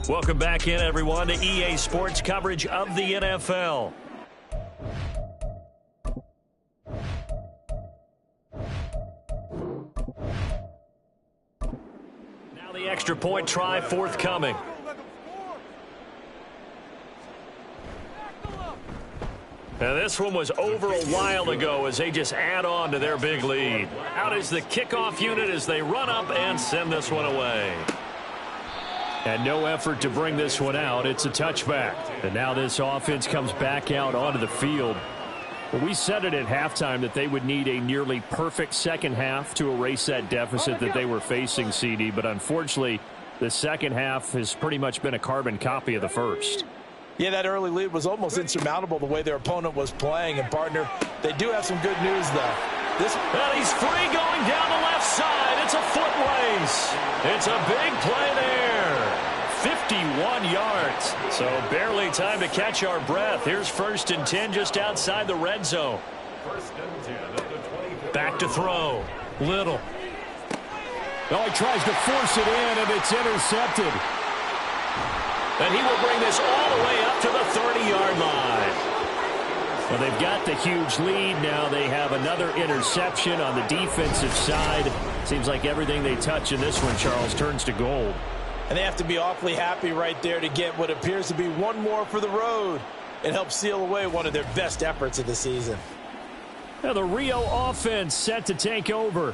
Welcome back in, everyone, to EA Sports coverage of the NFL. Now the extra point try forthcoming. Now this one was over a while ago as they just add on to their big lead. Out is the kickoff unit as they run up and send this one away. And no effort to bring this one out. It's a touchback. And now this offense comes back out onto the field. Well, we said it at halftime that they would need a nearly perfect second half to erase that deficit that they were facing, CD. But unfortunately, the second half has pretty much been a carbon copy of the first. Yeah, that early lead was almost insurmountable the way their opponent was playing. And, partner, they do have some good news, though. Well, he's free going down the left side. It's a foot race. It's a big play there. 51 yards. So barely time to catch our breath. Here's 1st and 10 just outside the red zone. Back to throw. Little. Well, he tries to force it in, and it's intercepted. And he will bring this all the way up to the 30-yard line. Well, they've got the huge lead. Now they have another interception on the defensive side. Seems like everything they touch in this one, Charles, turns to gold. And they have to be awfully happy right there to get what appears to be one more for the road. It helps seal away one of their best efforts of the season. Now the Rio offense set to take over.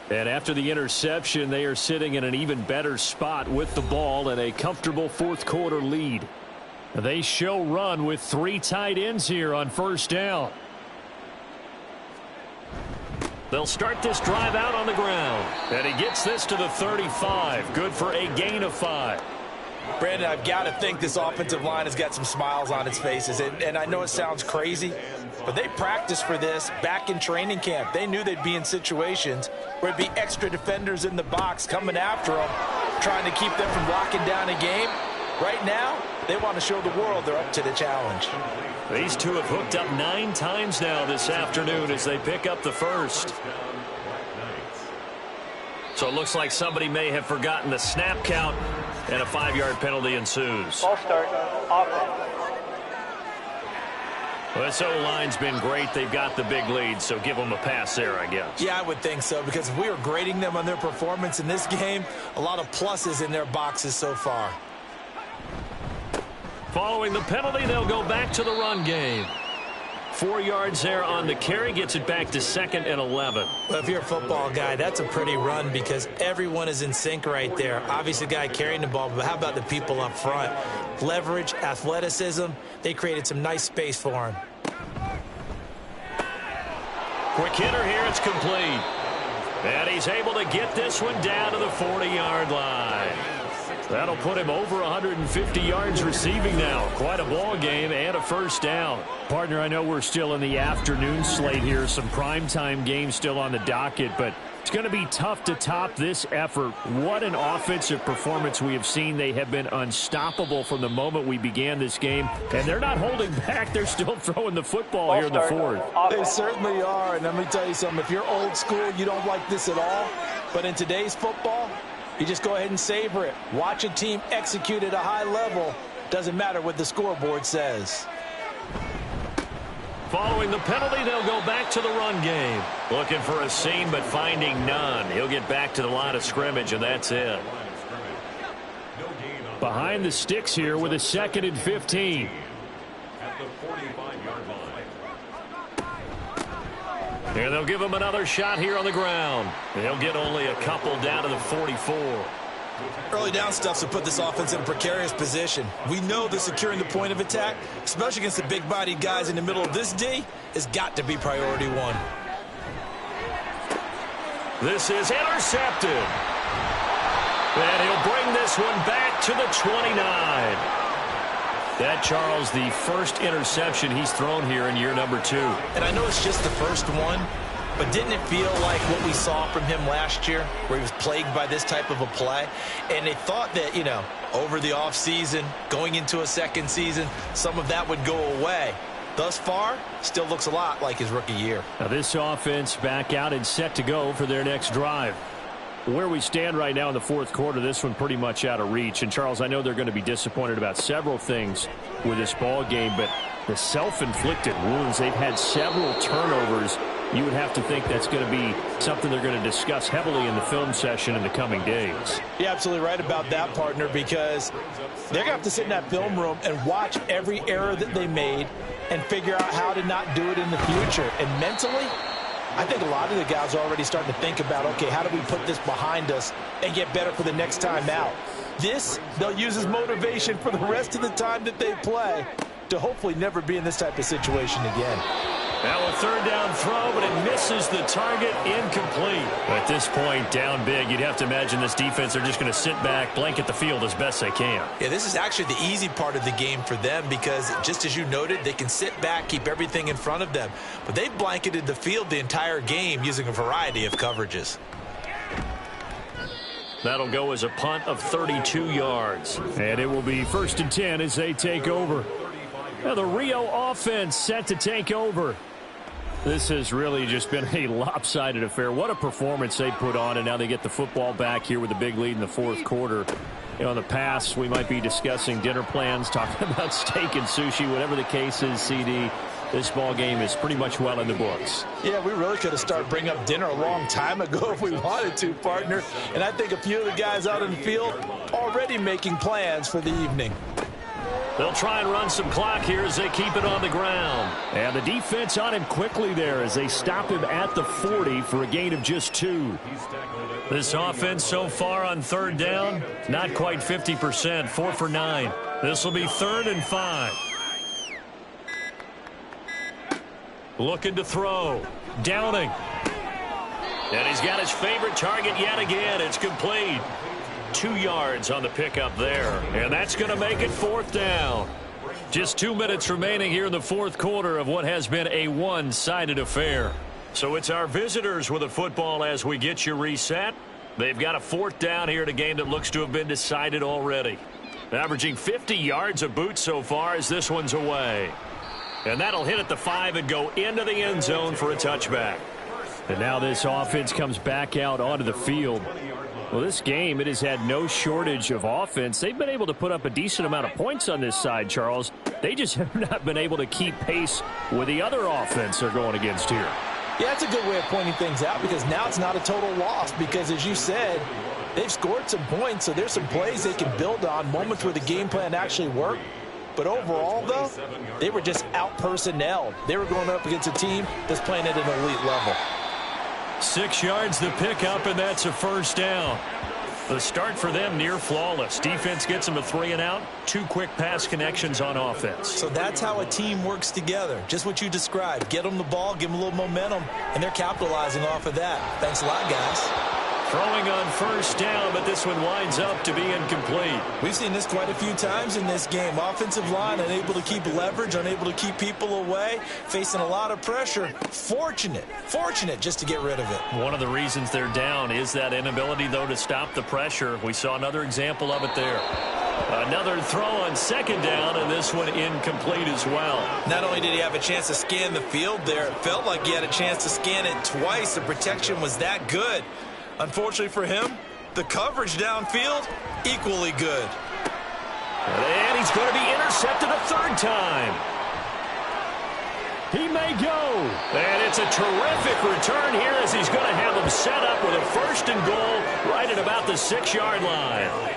And after the interception, they are sitting in an even better spot with the ball and a comfortable fourth-quarter lead. They show run with 3 tight ends here on first down. They'll start this drive out on the ground. And he gets this to the 35. Good for a gain of 5. Brandon, I've got to think this offensive line has got some smiles on its faces. And I know it sounds crazy, but they practiced for this back in training camp. They knew they'd be in situations where it'd be extra defenders in the box coming after them, trying to keep them from locking down a game. Right now, they want to show the world they're up to the challenge. These two have hooked up 9 times now this afternoon as they pick up the first. So it looks like somebody may have forgotten the snap count, and a 5-yard penalty ensues. Ball start, offense. Well, this O-line's been great. They've got the big lead, so give them a pass there, I guess. Yeah, I would think so, because if we were grading them on their performance in this game, a lot of pluses in their boxes so far. Following the penalty, they'll go back to the run game. 4 yards there on the carry, gets it back to 2nd and 11. Well, if you're a football guy, that's a pretty run because everyone is in sync right there. Obviously, the guy carrying the ball, but how about the people up front? Leverage, athleticism, they created some nice space for him. Quick hitter here, it's complete. And he's able to get this one down to the 40-yard line. That'll put him over 150 yards receiving now. Quite a ball game and a first down. Partner, I know we're still in the afternoon slate here. Some primetime games still on the docket, but it's going to be tough to top this effort. What an offensive performance we have seen. They have been unstoppable from the moment we began this game, and they're not holding back. They're still throwing the football here in the fourth. They certainly are, and let me tell you something. If you're old school, you don't like this at all, but in today's football, you just go ahead and savor it. Watch a team execute at a high level. Doesn't matter what the scoreboard says. Following the penalty, they'll go back to the run game. Looking for a seam, but finding none. He'll get back to the line of scrimmage, and that's it. Behind the sticks here with a 2nd and 15. And they'll give him another shot here on the ground. They'll get only a couple down to the 44. Early down stuff to put this offense in a precarious position. We know that securing the point of attack, especially against the big-bodied guys in the middle of this D, has got to be priority one. This is intercepted. And he'll bring this one back to the 29. That, Charles, the first interception he's thrown here in year number 2. And I know it's just the first one, but didn't it feel like what we saw from him last year, where he was plagued by this type of a play? And they thought that, you know, over the offseason, going into a second season, some of that would go away. Thus far, still looks a lot like his rookie year. Now this offense back out and set to go for their next drive. Where we stand right now in the fourth quarter, this one pretty much out of reach. And, Charles, I know they're going to be disappointed about several things with this ball game, but the self-inflicted wounds, they've had several turnovers. You would have to think that's going to be something they're going to discuss heavily in the film session in the coming days. You're absolutely right about that, partner, because they're going to have to sit in that film room and watch every error that they made and figure out how to not do it in the future. And mentally, I think a lot of the guys are already starting to think about, okay, how do we put this behind us and get better for the next time out? This, they'll use as motivation for the rest of the time that they play to hopefully never be in this type of situation again. Now a third down throw, but it misses the target, incomplete. At this point, down big, you'd have to imagine this defense, they're just going to sit back, blanket the field as best they can. Yeah, this is actually the easy part of the game for them because, just as you noted, they can sit back, keep everything in front of them. But they've blanketed the field the entire game using a variety of coverages. That'll go as a punt of 32 yards. And it will be 1st and 10 as they take over. Now the Rio offense set to take over. This has really just been a lopsided affair. What a performance they put on, and now they get the football back here with a big lead in the fourth quarter. You know, in the past, we might be discussing dinner plans, talking about steak and sushi, whatever the case is, CD. This ball game is pretty much well in the books. Yeah, we really could have started bringing up dinner a long time ago if we wanted to, partner. And I think a few of the guys out in the field already making plans for the evening. They'll try and run some clock here as they keep it on the ground. And the defense on him quickly there as they stop him at the 40 for a gain of just 2. This offense so far on third down, not quite 50%, 4 for 9. This will be 3rd and 5. Looking to throw. Downing. And he's got his favorite target yet again. It's complete. 2 yards on the pickup there. And that's going to make it 4th down. Just 2 minutes remaining here in the fourth quarter of what has been a one-sided affair. So it's our visitors with the football as we get you reset. They've got a 4th down here in a game that looks to have been decided already. Averaging 50 yards a boot so far as this one's away. And that'll hit at the 5 and go into the end zone for a touchback. And now this offense comes back out onto the field. Well, this game, it has had no shortage of offense. They've been able to put up a decent amount of points on this side, Charles. They just have not been able to keep pace with the other offense they're going against here. Yeah, that's a good way of pointing things out because now it's not a total loss because, as you said, they've scored some points, so there's some plays they can build on, moments where the game plan actually worked. But overall, though, they were just out-personnelled. They were going up against a team that's playing at an elite level. 6 yards the pickup, and that's a 1st down. The start for them near flawless. Defense gets them a 3 and out. 2 quick pass connections on offense. So that's how a team works together. Just what you described. Get them the ball, give them a little momentum, and they're capitalizing off of that. Thanks a lot, guys. Throwing on 1st down, but this one winds up to be incomplete. We've seen this quite a few times in this game. Offensive line unable to keep leverage, unable to keep people away, facing a lot of pressure. Fortunate just to get rid of it. One of the reasons they're down is that inability, though, to stop the pressure. We saw another example of it there. Another throw on 2nd down, and this one incomplete as well. Not only did he have a chance to scan the field there, it felt like he had a chance to scan it twice. The protection was that good. Unfortunately for him, the coverage downfield, equally good. And he's going to be intercepted a 3rd time. He may go. And it's a terrific return here as he's going to have them set up with a 1st and goal right at about the 6-yard line.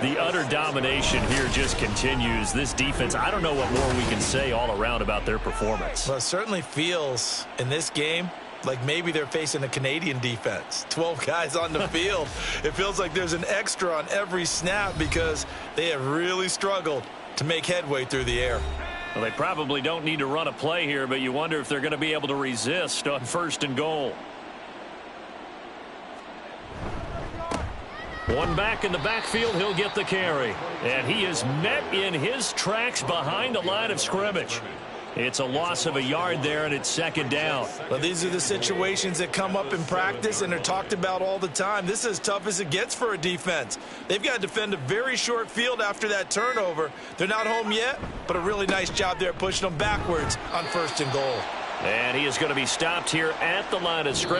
The utter domination here just continues. This defense, I don't know what more we can say all around about their performance. Well, it certainly feels in this game like maybe they're facing a Canadian defense. 12 guys on the field. It feels like there's an extra on every snap because they have really struggled to make headway through the air. Well, they probably don't need to run a play here, but you wonder if they're going to be able to resist on 1st and goal. One back in the backfield, he'll get the carry. And he is met in his tracks behind the line of scrimmage. It's a loss of a yard there, and it's 2nd down. Well, these are the situations that come up in practice, and they're talked about all the time. This is as tough as it gets for a defense. They've got to defend a very short field after that turnover. They're not home yet, but a really nice job there pushing them backwards on 1st and goal. And he is going to be stopped here at the line of scrimmage.